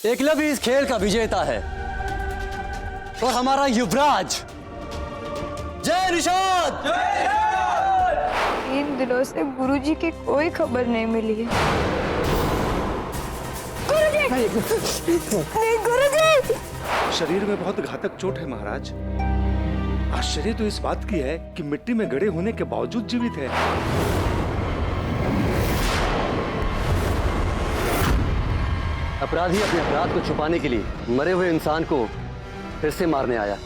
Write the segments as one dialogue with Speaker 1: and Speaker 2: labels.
Speaker 1: एकलव्य इस खेल का विजेता है और हमारा युवराज। जय निषाद।
Speaker 2: 3 दिनों से गुरुजी की कोई खबर नहीं मिली है। गुरुजी!
Speaker 3: शरीर में बहुत घातक चोट है महाराज। आश्चर्य तो इस बात की है कि मिट्टी में गड़े होने के बावजूद जीवित है।
Speaker 1: अपराधी अपने अपराध को छुपाने के लिए मरे हुए इंसान को फिर से मारने आया।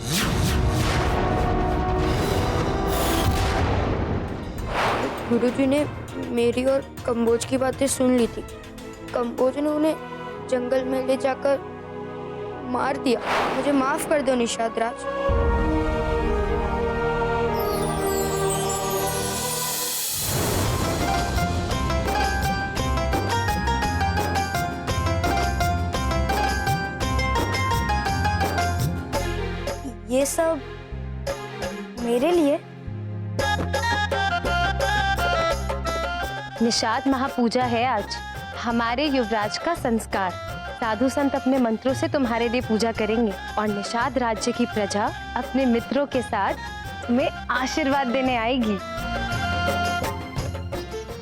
Speaker 2: गुरुजी ने मेरी और कंबोज की बातें सुन ली थी। कंबोज ने उन्हें जंगल में ले जाकर मार दिया। मुझे माफ कर दो निषाद राज। ये सब मेरे लिए?
Speaker 4: निषाद महापूजा है आज, हमारे युवराज का संस्कार। साधु संत अपने मंत्रों से तुम्हारे लिए पूजा करेंगे और निषाद राज्य की प्रजा अपने मित्रों के साथ तुम्हें आशीर्वाद देने आएगी।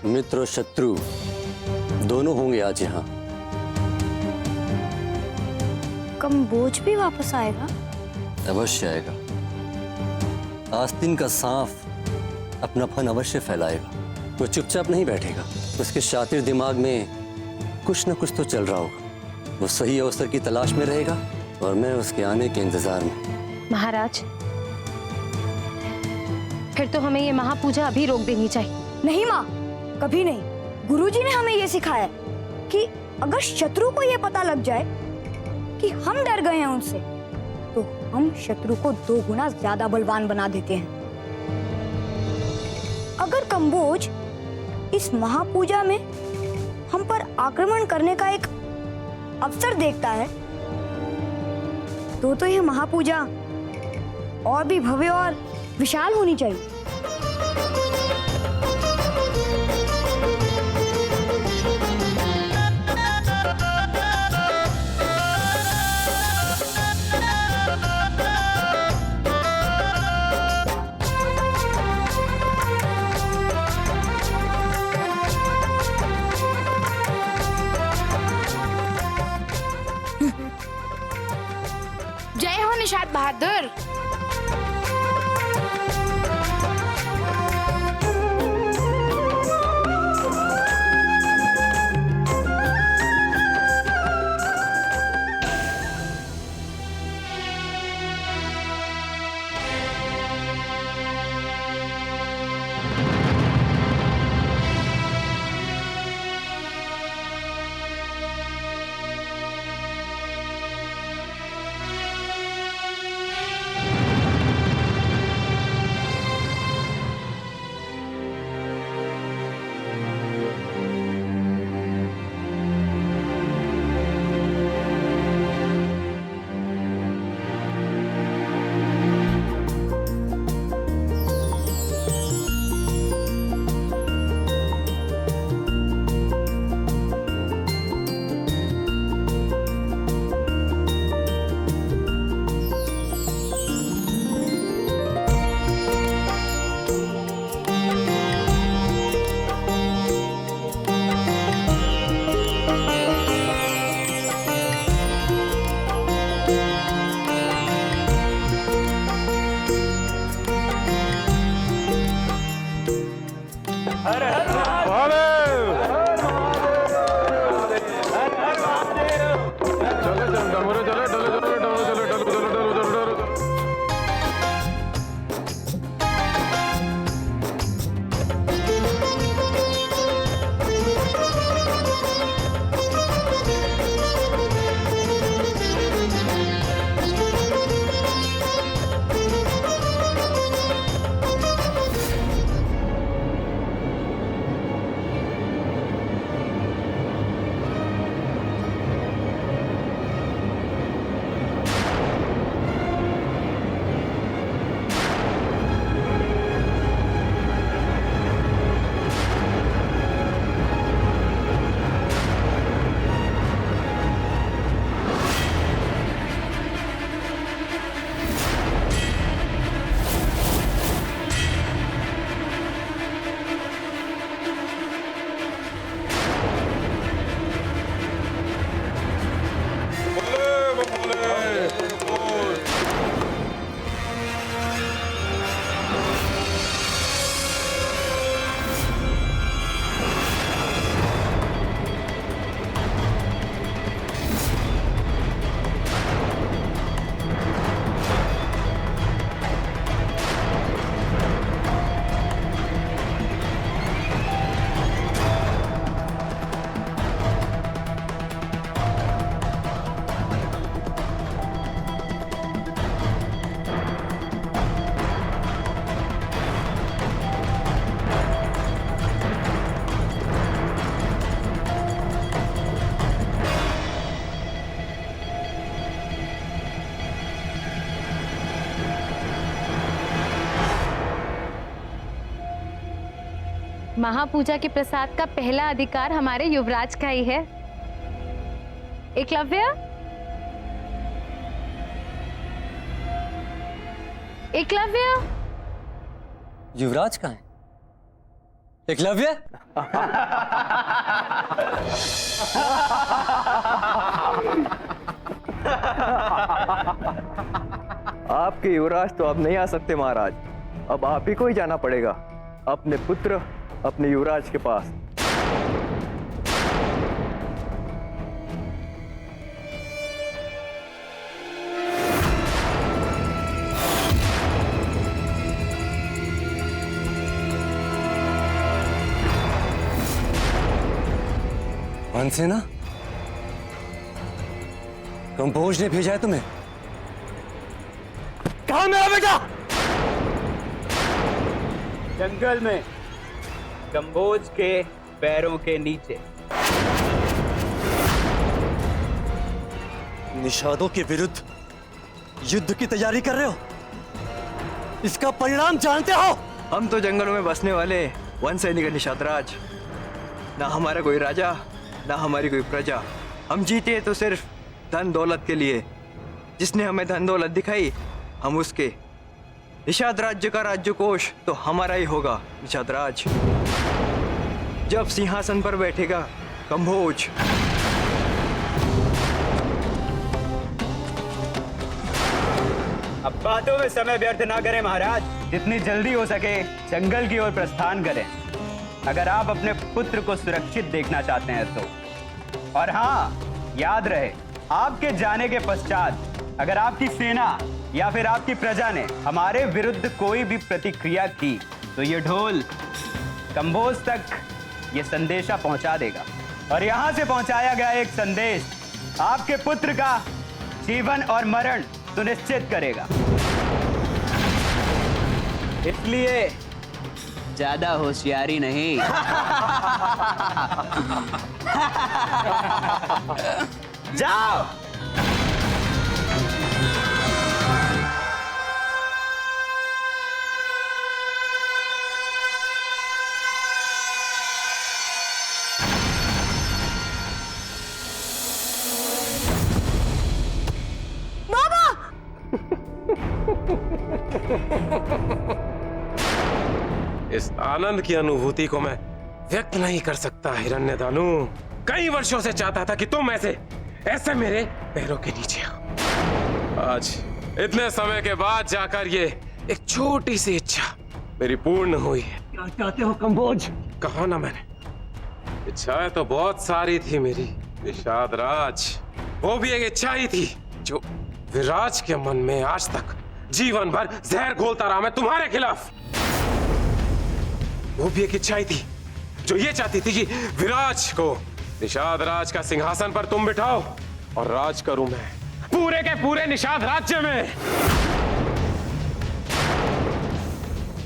Speaker 1: मित्र और शत्रु दोनों होंगे आज यहाँ।
Speaker 2: कंबोज भी वापस आएगा?
Speaker 1: अवश्य आएगा। आस्तीन का सांप अपना फन अवश्य फैलाएगा। वो चुपचाप नहीं बैठेगा। उसके शातिर दिमाग में कुछ न कुछ तो चल रहा होगा। वो सही अवसर की तलाश में रहेगा और मैं उसके आने के इंतजार में।
Speaker 4: महाराज, फिर तो हमें ये महापूजा अभी रोक देनी चाहिए।
Speaker 2: नहीं माँ, कभी नहीं। गुरुजी ने हमें ये सिखाया कि अगर शत्रु को ये पता लग जाए कि हम डर गए हैं उनसे, तो हम शत्रु को 2 गुना ज्यादा बलवान बना देते हैं। अगर कंबोज इस महापूजा में हम पर आक्रमण करने का एक अवसर देखता है, तो यह महापूजा और भी भव्य और विशाल होनी चाहिए।
Speaker 5: जय हो निषाद बहादुर।
Speaker 4: महापूजा के प्रसाद का पहला अधिकार हमारे युवराज का ही है। एकलव्य, एकलव्य,
Speaker 1: युवराज कहाँ है? एकलव्य?
Speaker 6: आपके युवराज तो अब नहीं आ सकते महाराज। अब आप ही को ही जाना पड़ेगा अपने पुत्र, अपने युवराज के पास।
Speaker 1: मनसेना, कंपोज ने भेजा है तुम्हें। कहाँ मेरा बेटा?
Speaker 7: जंगल में कंबोज के पैरों के नीचे।
Speaker 1: निषादों के विरुद्ध युद्ध की तैयारी कर रहे हो? इसका परिणाम जानते हो?
Speaker 6: हम तो जंगलों में बसने वाले वन सैनिक हैं निषाद राज। ना हमारा कोई राजा, ना हमारी कोई प्रजा। हम जीते तो सिर्फ धन दौलत के लिए। जिसने हमें धन दौलत दिखाई, हम उसके। निषाद राज्य का राज्य कोष तो हमारा ही होगा निषाद राज। जब सिंहासन पर बैठेगा कंभोज,
Speaker 7: अब बातों में समय व्यर्थ ना करें महाराज। जितनी जल्दी हो सके जंगल की ओर प्रस्थान करें, अगर आप अपने पुत्र को सुरक्षित देखना चाहते हैं तो। और हाँ, याद रहे, आपके जाने के पश्चात अगर आपकी सेना या फिर आपकी प्रजा ने हमारे विरुद्ध कोई भी प्रतिक्रिया की तो ये ढोल कंबोज तक ये संदेशा पहुंचा देगा। और यहां से पहुंचाया गया एक संदेश आपके पुत्र का जीवन और मरण सुनिश्चित करेगा। इसलिए ज्यादा होशियारी नहीं। जाओ।
Speaker 8: इस आनंद की अनुभूति को मैं व्यक्त नहीं कर सकता हिरण्यदानु। कई वर्षों से चाहता था कि तुम ऐसे मेरे पैरों के नीचे हो। आज इतने समय के बाद जाकर ये एक छोटी सी इच्छा मेरी पूर्ण हुई है।
Speaker 1: क्या चाहते हो कंबोज?
Speaker 8: कहा ना मैंने, इच्छाएं तो बहुत सारी थी मेरी निषाद राज। वो भी एक इच्छा ही थी जो विराज के मन में आज तक जीवन भर जहर घोलता रहा मैं तुम्हारे खिलाफ। वो भी एक इच्छा ही थी जो ये चाहती थी कि विराज को निषाद राज का सिंहासन पर तुम बिठाओ और राज करूं मैं पूरे के पूरे निषाद राज्य में।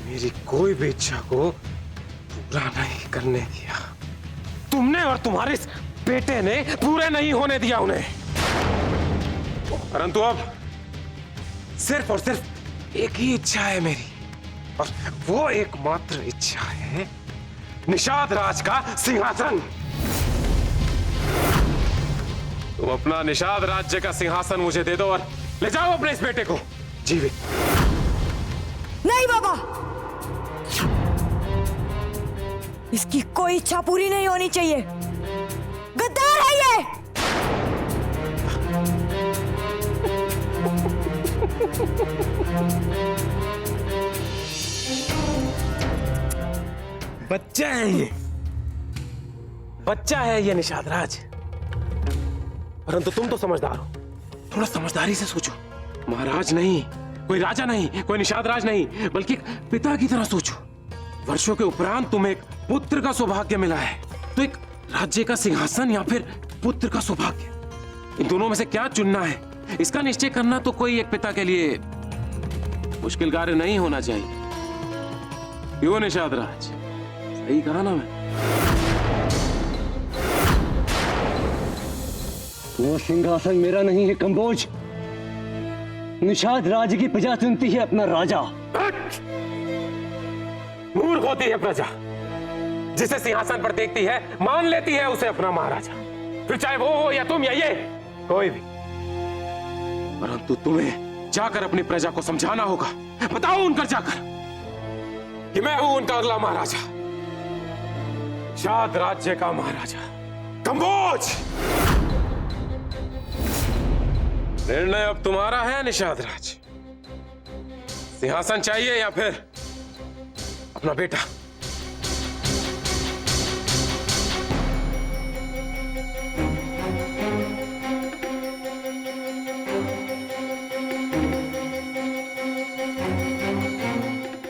Speaker 8: मेरी कोई भी इच्छा को पूरा नहीं करने दिया तुमने, और तुम्हारे इस बेटे ने पूरे नहीं होने दिया उन्हें। परंतु अब सिर्फ और सिर्फ एक ही इच्छा है मेरी, और वो एकमात्र इच्छा है निषाद राज का सिंहासन। तुम अपना निषाद राज्य का सिंहासन मुझे दे दो और ले जाओ अपने इस बेटे को जीवित।
Speaker 2: नहीं बाबा, इसकी कोई इच्छा पूरी नहीं होनी चाहिए। गद्दार है ये।
Speaker 8: बच्चा है ये, बच्चा है ये निषाद राज। परंतु तुम तो समझदार हो, थोड़ा समझदारी से सोचो। महाराज नहीं, कोई राजा नहीं, कोई निषाद राज नहीं, बल्कि एक पिता की तरह सोचो। वर्षों के उपरांत तुम्हें एक पुत्र का सौभाग्य मिला है, तो एक राज्य का सिंहासन या फिर पुत्र का सौभाग्य, इन दोनों में से क्या चुनना है, इसका निश्चय करना तो कोई एक पिता के लिए मुश्किल कार्य नहीं होना चाहिए। क्यों निषाद राज, सही कहा ना मैं?
Speaker 1: वो सिंहासन मेरा नहीं है कंबोज। निषाद राज की प्रजा चुनती है अपना राजा।
Speaker 8: मूर्ख होती है प्रजा। जिसे सिंहासन पर देखती है मान लेती है उसे अपना महाराजा, फिर चाहे वो हो या तुम या ये कोई भी। परंतु तुम्हें जाकर अपनी प्रजा को समझाना होगा, बताओ उनकर जाकर कि मैं हूं उनका अगला महाराजा, निषाद राज्य का महाराजा कंबोज। निर्णय अब तुम्हारा है निषाद राज, सिंहासन चाहिए या फिर अपना बेटा।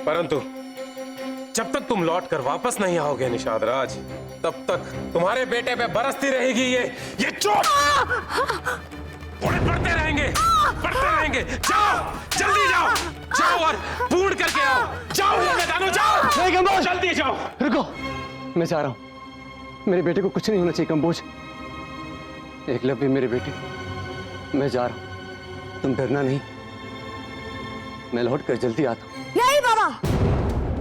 Speaker 8: परंतु जब तक तुम लौट कर वापस नहीं आओगे निषाद राज, तब तक तुम्हारे बेटे पे बरसती रहेगी ये चोट। बढ़ते रहेंगे, बढ़ते रहेंगे। जाओ, जल्दी जाओ, जाओ और पूर्ण करके आओ। जाओ ये मैदानों, जाओ।
Speaker 1: नहीं कंबोज,
Speaker 8: जल्दी जाओ।
Speaker 1: रुको, मैं जा रहा हूं। मेरे बेटे को कुछ नहीं होना चाहिए कंबोज। एकलव्य मेरे बेटे, मैं जा रहा हूं, तुम डरना नहीं, मैं लौट कर जल्दी आता हूं।
Speaker 2: नहीं बाबा,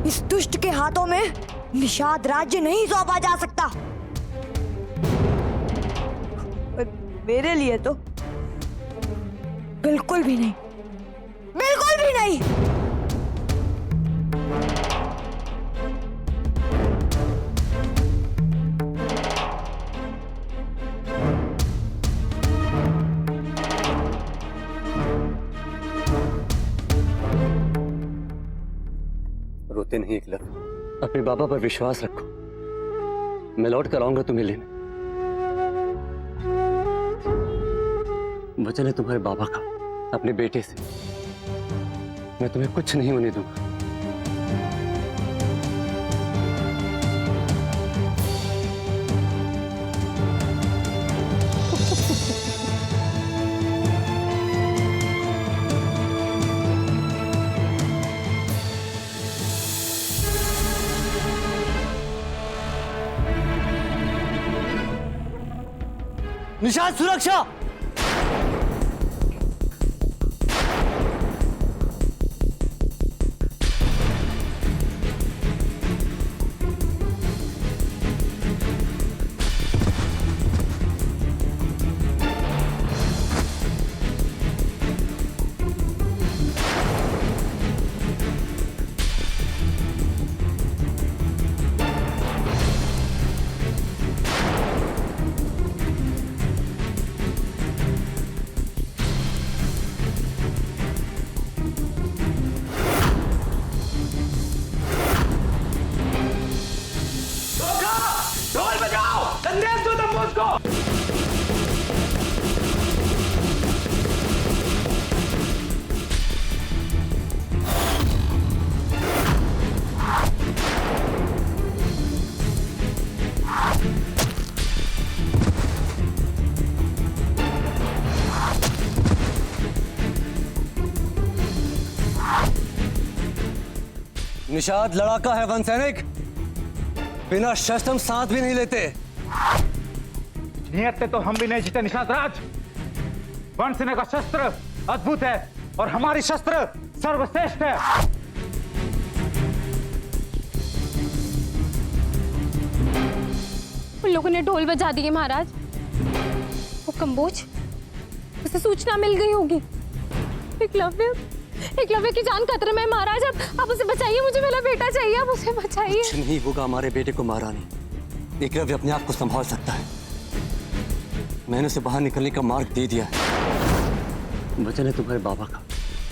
Speaker 2: इस दुष्ट के हाथों में निषाद राज्य नहीं सौंपा जा सकता। मेरे लिए तो बिल्कुल भी नहीं, बिल्कुल भी नहीं।
Speaker 1: रोते नहीं एकलव्य, अपने बाबा पर विश्वास रखो, मैं लौट कर आऊंगा तुम्हें लेने। वचन है तुम्हारे बाबा का अपने बेटे से, मैं तुम्हें कुछ नहीं होने दूंगा। निषाद सुरक्षा! निषाद लड़ाका है, वन सैनिक, बिना शस्त्र हम सांस भी नहीं लेते।
Speaker 7: नियत से तो हम भी नहीं जीते निषाद राज। वन सेना का शस्त्र अद्भुत है और हमारी शस्त्र सर्वश्रेष्ठ है।
Speaker 4: उन लोगों ने ढोल बजा दिए महाराज। वो कंबोज, उसे सूचना मिल गई होगी। एकलव्य की जान खतरे में महाराज, आप उसे बचाइए, मुझे मेरा बेटा चाहिए, आप उसे बचाइए।
Speaker 1: कुछ नहीं होगा हमारे बेटे को महारानी, एकलव्य अपने आप को संभाल सकता है। मैंने उसे बाहर निकलने का मार्ग दे दिया है। वचन है तुम्हारे बाबा का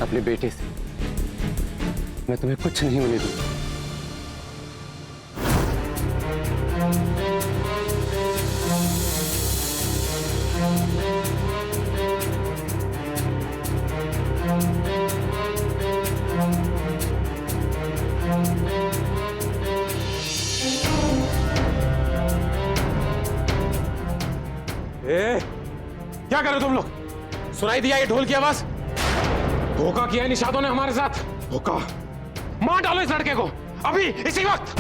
Speaker 1: अपने बेटे से, मैं तुम्हें कुछ नहीं होने दूंगा।
Speaker 8: क्या कर रहे हो तुम लोग? सुनाई दिया ये ढोल की आवाज? धोखा किया है निषादों ने हमारे साथ। धोखा, मार डालो इस लड़के को अभी, इसी वक्त।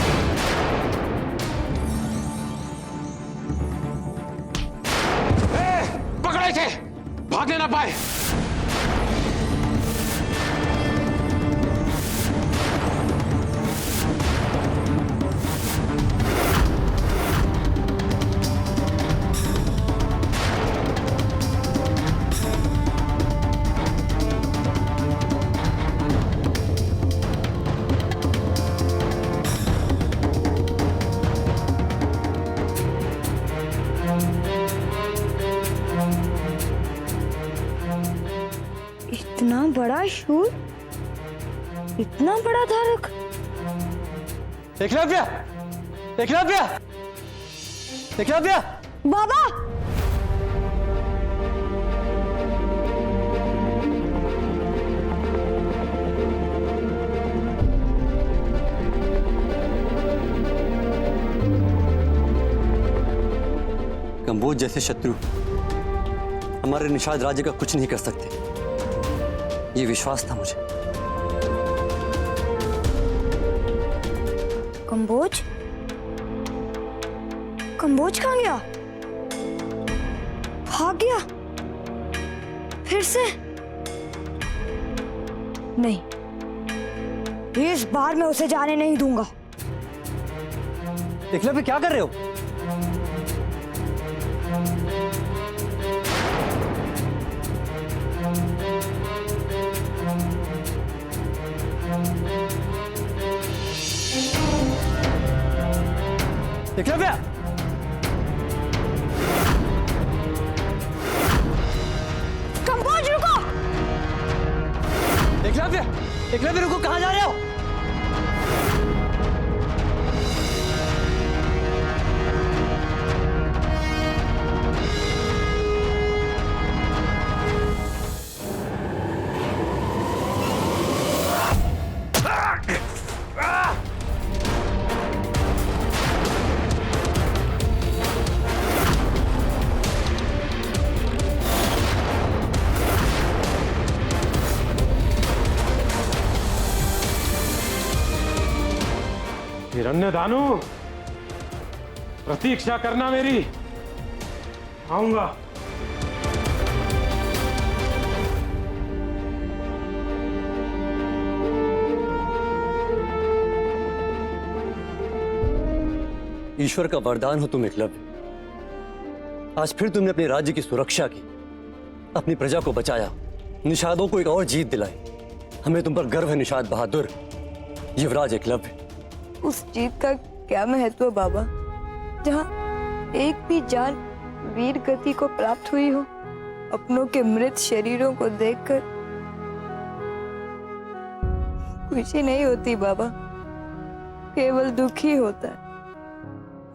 Speaker 8: पकड़ो इसे, भागने ना पाए।
Speaker 2: बड़ा शूल, इतना बड़ा धारक।
Speaker 1: एकलव्य, एकलव्य, एकलव्य।
Speaker 2: बाबा,
Speaker 1: कंबोज जैसे शत्रु हमारे निषाद राज्य का कुछ नहीं कर सकते, ये विश्वास था मुझे।
Speaker 2: कंबोज? कंबोज कहाँ गया? भाग गया फिर से? नहीं, इस बार मैं उसे जाने नहीं दूंगा।
Speaker 1: एकलव्य क्या कर रहे हो? एकलव्य!
Speaker 2: कंबोज रुको!
Speaker 1: एकलव्य, एकलव्य रुको, कहाँ जा रहे हो?
Speaker 8: हिरण्यदानु, प्रतीक्षा करना मेरी, आऊंगा।
Speaker 1: ईश्वर का वरदान हो तुम एकलव्य। आज फिर तुमने अपने राज्य की सुरक्षा की, अपनी प्रजा को बचाया, निषादों को एक और जीत दिलाई। हमें तुम पर गर्व है निषाद बहादुर, युवराज एकलव्य।
Speaker 2: उस जीत का क्या महत्व बाबा, जहाँ एक भी जान वीर गति को प्राप्त हुई हो? अपनों के मृत शरीरों को देखकर खुशी नहीं होती बाबा, केवल दुख ही होता है।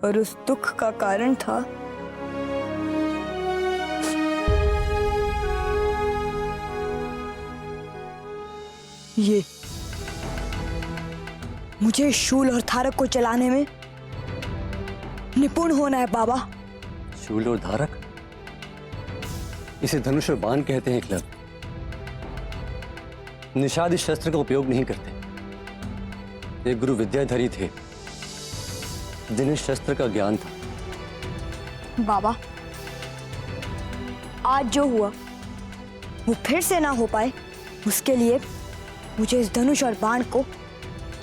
Speaker 2: और उस दुख का कारण था ये। मुझे शूल और धारक को चलाने में निपुण होना है बाबा।
Speaker 1: शूल और धारक, इसे धनुष और बाण कहते हैं एकलव्य। निषाद इस शस्त्र का उपयोग नहीं करते। एक गुरु विद्याधरी थे जिन्हें शस्त्र का ज्ञान था।
Speaker 2: बाबा, आज जो हुआ वो फिर से ना हो पाए, उसके लिए मुझे इस धनुष और बाण को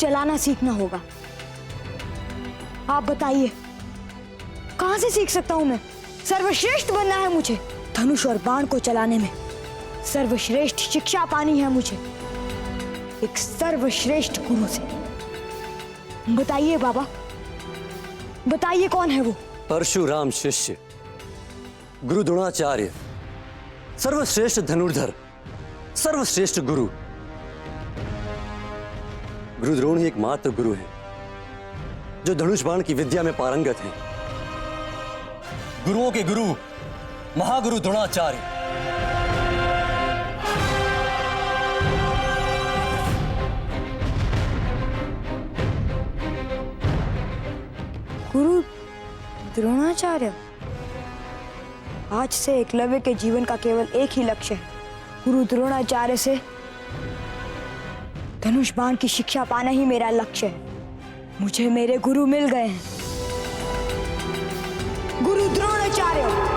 Speaker 2: चलाना सीखना होगा। आप बताइए, कहां से सीख सकता हूं मैं? सर्वश्रेष्ठ बनना है मुझे धनुष और बाण को चलाने में। सर्वश्रेष्ठ शिक्षा पानी है मुझे एक सर्वश्रेष्ठ गुरु से। बताइए बाबा, बताइए कौन है वो?
Speaker 1: परशुराम शिष्य गुरु द्रोणाचार्य, सर्वश्रेष्ठ धनुर्धर, सर्वश्रेष्ठ गुरु। गुरु द्रोण ही एकमात्र गुरु है जो धनुष बाण की विद्या में पारंगत है। गुरुओं के गुरु महागुरु द्रोणाचार्य।
Speaker 2: गुरु द्रोणाचार्य। आज से एकलव्य के जीवन का केवल एक ही लक्ष्य है, गुरु द्रोणाचार्य से धनुष बाण की शिक्षा पाना ही मेरा लक्ष्य है। मुझे मेरे गुरु मिल गए हैं, गुरु द्रोणाचार्य।